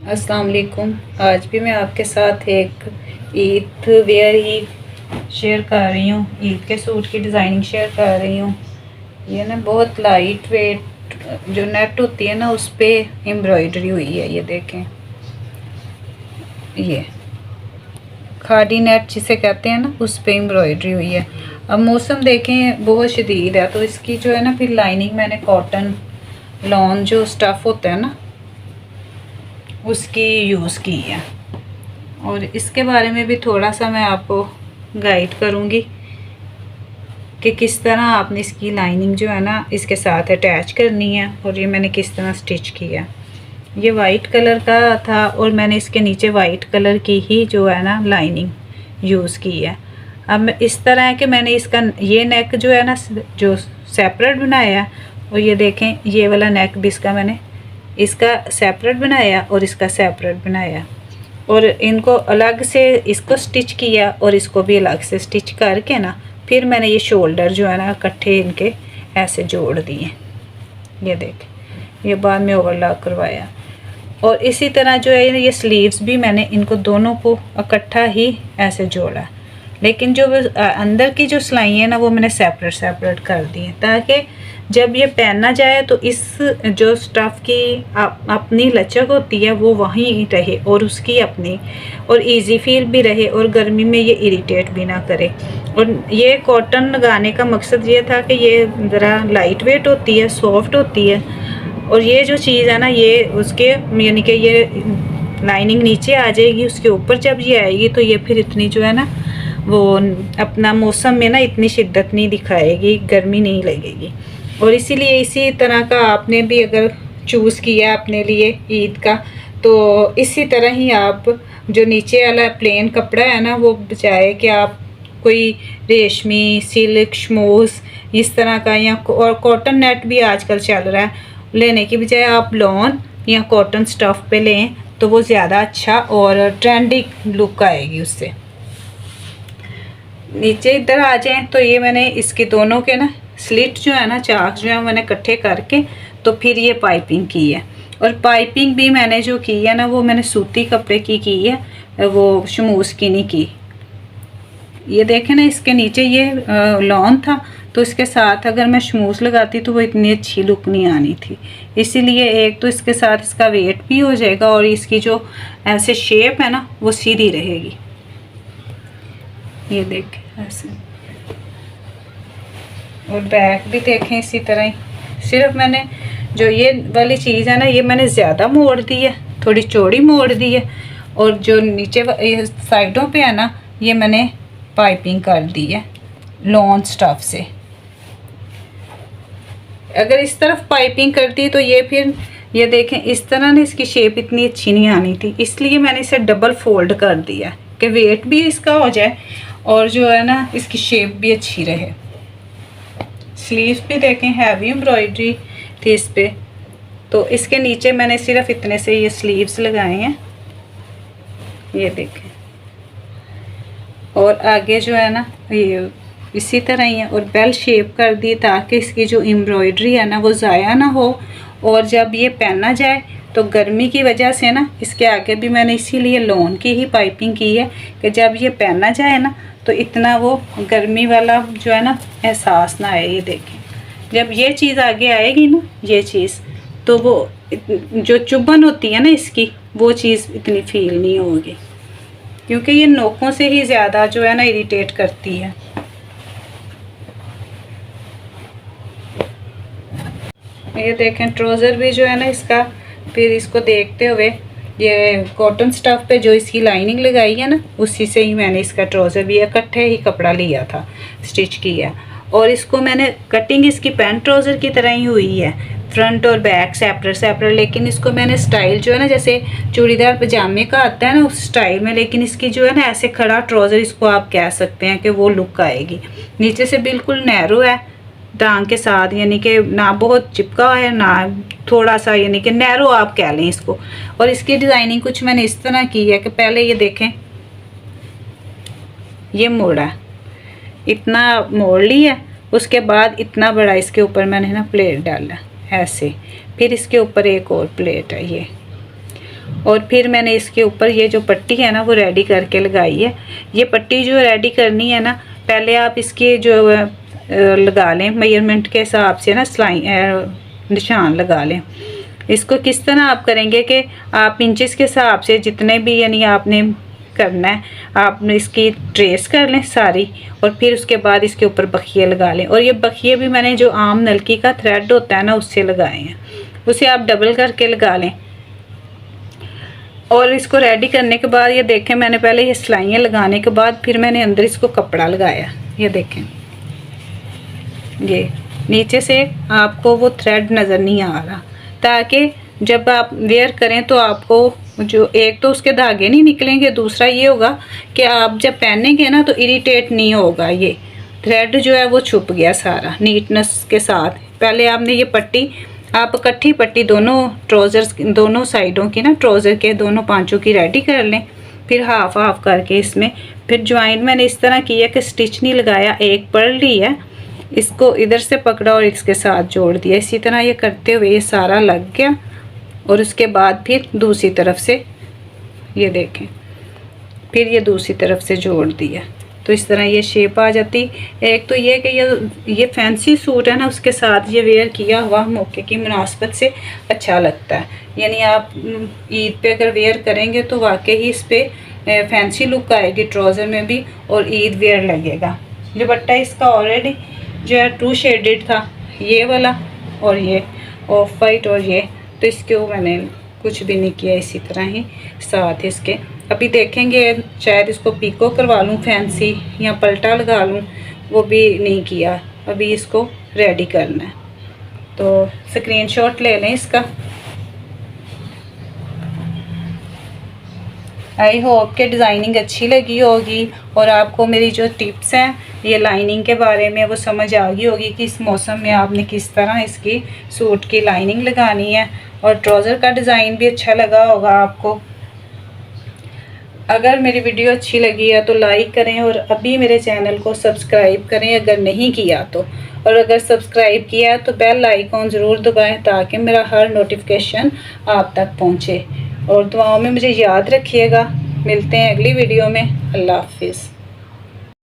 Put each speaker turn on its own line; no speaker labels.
अस्सलाम वालेकुम। आज भी मैं आपके साथ एक ईद वेयर ही शेयर कर रही हूँ। ईद के सूट की डिज़ाइनिंग शेयर कर रही हूँ। ये ना बहुत लाइट वेट जो नेट होती है ना, उस पर एम्ब्रॉयडरी हुई है। ये देखें, ये खादी नेट जिसे कहते हैं ना, उस पर एम्ब्रॉयडरी हुई है। अब मौसम देखें बहुत शदीद है, तो इसकी जो है ना फिर लाइनिंग मैंने कॉटन लॉन जो स्टफ़ होता है ना, उसकी यूज़ की है। और इसके बारे में भी थोड़ा सा मैं आपको गाइड करूँगी कि किस तरह आपने इसकी लाइनिंग जो है ना इसके साथ अटैच करनी है, और ये मैंने किस तरह स्टिच किया। ये वाइट कलर का था और मैंने इसके नीचे वाइट कलर की ही जो है ना लाइनिंग यूज़ की है। अब मैं इस तरह है कि मैंने इसका ये नेक जो है ना जो सेपरेट बनाया, और ये देखें ये वाला नेक भी मैंने इसका सेपरेट बनाया और इसका सेपरेट बनाया, और इनको अलग से इसको स्टिच किया और इसको भी अलग से स्टिच करके ना फिर मैंने ये शोल्डर जो है ना इकट्ठे इनके ऐसे जोड़ दिए। ये देख, ये बाद में ओवरलॉक करवाया। और इसी तरह जो है ये स्लीव्स भी मैंने इनको दोनों को इकट्ठा ही ऐसे जोड़ा, लेकिन जो अंदर की जो सिलाई है ना वो मैंने सेपरेट सेपरेट कर दी है, ताकि जब ये पहना जाए तो इस जो स्टफ़ की अपनी लचक होती है वो वहीं रहे, और उसकी अपनी और इजी फील भी रहे, और गर्मी में ये इरिटेट भी ना करे। और ये कॉटन लगाने का मकसद ये था कि ये ज़रा लाइट वेट होती है, सॉफ्ट होती है, और ये जो चीज़ है ना ये उसके यानी कि ये लाइनिंग नीचे आ जाएगी, उसके ऊपर जब ये आएगी तो ये फिर इतनी जो है ना वो अपना मौसम में ना इतनी शिद्दत नहीं दिखाएगी, गर्मी नहीं लगेगी। और इसीलिए इसी तरह का आपने भी अगर चूज़ किया अपने लिए ईद का, तो इसी तरह ही आप जो नीचे वाला प्लेन कपड़ा है ना वो बचाए कि आप कोई रेशमी सिल्क शमूस इस तरह का, या और कॉटन नेट भी आजकल चल रहा है, लेने की बजाय आप लॉन या कॉटन स्टफ़ पे लें तो वो ज़्यादा अच्छा और ट्रेंडी लुक आएगी उससे। नीचे इधर आ जाएं तो ये मैंने इसके दोनों के ना स्लिट जो है ना चाक जो है मैंने इकट्ठे करके तो फिर ये पाइपिंग की है। और पाइपिंग भी मैंने जो की है ना वो मैंने सूती कपड़े की है, वो शमूस की नहीं की। ये देखें ना इसके नीचे ये लॉन था, तो इसके साथ अगर मैं शमूस लगाती तो वो इतनी अच्छी लुक नहीं आनी थी। इसीलिए एक तो इसके साथ इसका वेट भी हो जाएगा और इसकी जो ऐसे शेप है ना वो सीधी रहेगी। ये देखें ऐसे, और बैक भी देखें इसी तरह ही। सिर्फ मैंने जो ये वाली चीज़ है ना ये मैंने ज़्यादा मोड़ दी है, थोड़ी चौड़ी मोड़ दी है, और जो नीचे साइडों पे है ना ये मैंने पाइपिंग कर दी है लॉन स्टफ से। अगर इस तरफ पाइपिंग करती तो ये फिर ये देखें इस तरह ना इसकी शेप इतनी अच्छी नहीं आनी थी, इसलिए मैंने इसे डबल फोल्ड कर दिया कि वेट भी इसका हो जाए और जो है ना इसकी शेप भी अच्छी रहे। स्लीव्स भी देखें हैवी एम्ब्रॉयडरी थी इस पर, तो इसके नीचे मैंने सिर्फ इतने से ये स्लीव्स लगाए हैं, ये देखें। और आगे जो है ना ये इसी तरह ही है, और बेल शेप कर दी ताकि इसकी जो एम्ब्रॉयडरी है ना वो ज़ाया ना हो, और जब ये पहना जाए तो गर्मी की वजह से ना इसके आगे भी मैंने इसीलिए लॉन की ही पाइपिंग की है कि जब ये पहना जाए ना तो इतना वो गर्मी वाला जो है ना एहसास ना आए। ये देखें जब ये चीज़ आगे आएगी ना ये चीज़, तो वो जो चुभन होती है ना इसकी वो चीज़ इतनी फील नहीं होगी, क्योंकि ये नोकों से ही ज़्यादा जो है ना इरिटेट करती है। ये देखें ट्राउज़र भी जो है ना इसका, फिर इसको देखते हुए ये कॉटन स्टफ़ पे जो इसकी लाइनिंग लगाई है ना उसी से ही मैंने इसका ट्राउज़र भी इकट्ठे ही कपड़ा लिया था, स्टिच किया, और इसको मैंने कटिंग इसकी पैंट ट्राउज़र की तरह ही हुई है, फ्रंट और बैक सेपरेट सेपरेट, लेकिन इसको मैंने स्टाइल जो है ना जैसे चूड़ीदार पजामे का आता है ना उस स्टाइल में, लेकिन इसकी जो है ना ऐसे खड़ा ट्राउज़र इसको आप कह सकते हैं कि वो लुक आएगी। नीचे से बिल्कुल नैरो है टांग के साथ, यानी कि ना बहुत चिपका है ना थोड़ा सा, यानी कि नैरो आप कह लें इसको। और इसकी डिज़ाइनिंग कुछ मैंने इस तरह की है कि पहले ये देखें ये मोड़ा इतना मोड़ लिया, उसके बाद इतना बड़ा इसके ऊपर मैंने ना प्लेट डाला ऐसे, फिर इसके ऊपर एक और प्लेट है ये, और फिर मैंने इसके ऊपर ये जो पट्टी है ना वो रेडी करके लगाई है। ये पट्टी जो रेडी करनी है ना, पहले आप इसके जो लगा लें मेजरमेंट के हिसाब से ना सिलाई निशान लगा लें। इसको किस तरह आप करेंगे कि आप इंचेस के हिसाब से जितने भी यानी आपने करना है, आपने इसकी ट्रेस कर लें सारी, और फिर उसके बाद इसके ऊपर बखिए लगा लें। और ये बखिए भी मैंने जो आम नलकी का थ्रेड होता है ना उससे लगाए हैं, उसे आप डबल करके लगा लें। और इसको रेडी करने के बाद ये देखें, मैंने पहले ये सिलाइयाँ लगाने के बाद फिर मैंने अंदर इसको कपड़ा लगाया। ये देखें, ये नीचे से आपको वो थ्रेड नज़र नहीं आ रहा, ताकि जब आप वेयर करें तो आपको जो एक तो उसके धागे नहीं निकलेंगे, दूसरा ये होगा कि आप जब पहनेंगे ना तो इरिटेट नहीं होगा। ये थ्रेड जो है वो छुप गया सारा नीटनेस के साथ। पहले आपने ये पट्टी, आप इकट्ठी पट्टी दोनों ट्राउज़र्स दोनों साइडों की ना, ट्राउज़र के दोनों पांचों की रेडी कर लें। फिर हाफ हाफ करके इसमें फिर ज्वाइंट मैंने इस तरह किया कि स्टिच नहीं लगाया, एक पढ़ ली है, इसको इधर से पकड़ा और इसके साथ जोड़ दिया। इसी तरह ये करते हुए ये सारा लग गया। और उसके बाद फिर दूसरी तरफ से ये देखें, फिर ये दूसरी तरफ से जोड़ दिया, तो इस तरह ये शेप आ जाती। एक तो ये कि ये फैंसी सूट है ना, उसके साथ ये वेयर किया हुआ मौके की मुनासबत से अच्छा लगता है। यानी आप ईद पे अगर वेयर करेंगे तो वाकई ही इस पर फैंसी लुक आएगी ट्राउज़र में भी, और ईद वेयर लगेगा। दुपट्टा इसका ऑलरेडी जो है 2 शेडेड था, ये वाला और ये ऑफ वाइट और ये, तो इसके वो मैंने कुछ भी नहीं किया, इसी तरह ही साथ इसके। अभी देखेंगे शायद इसको पीको करवा लूँ फैंसी या पलटा लगा लूँ, वो भी नहीं किया। अभी इसको रेडी करना है, तो स्क्रीनशॉट ले लें इसका। आई होप कि डिज़ाइनिंग अच्छी लगी होगी और आपको मेरी जो टिप्स हैं ये लाइनिंग के बारे में वो समझ आ गई होगी कि इस मौसम में आपने किस तरह इसकी सूट की लाइनिंग लगानी है। और ट्राउज़र का डिज़ाइन भी अच्छा लगा होगा आपको। अगर मेरी वीडियो अच्छी लगी है तो लाइक करें और अभी मेरे चैनल को सब्सक्राइब करें अगर नहीं किया तो, और अगर सब्सक्राइब किया है तो बेल आइकॉन ज़रूर दबाएं ताकि मेरा हर नोटिफिकेशन आप तक पहुंचे। और दुआओं में मुझे याद रखिएगा। मिलते हैं अगली वीडियो में। अल्लाह हाफिज़।